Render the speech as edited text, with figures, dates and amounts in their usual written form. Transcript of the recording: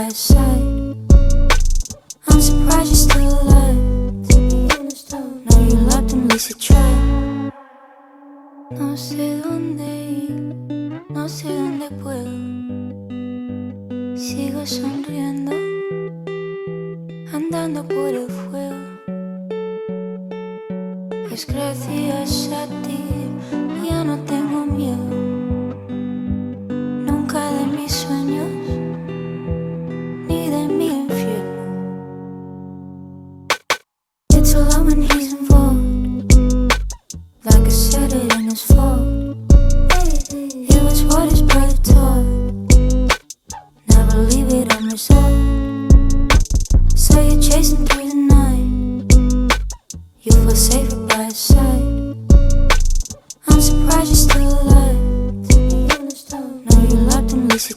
his side. I'm surprised you're still alive. To be honest, no, you loved him, at least you tried. No sé dónde ir, no sé dónde puedo. Sigo sonriendo, andando por el fuego. Es gracias a ti, ya no tengo miedo. Nunca de mis sueños, ni de mi infierno. It's all out when he's involved, like I said it ain't his fault. It was what his brother taught, never leave it unresolved. So you're chasing through the night, you feel safer by his side. I'm surprised you're still alive. To be honest, no, you loved him, at least you.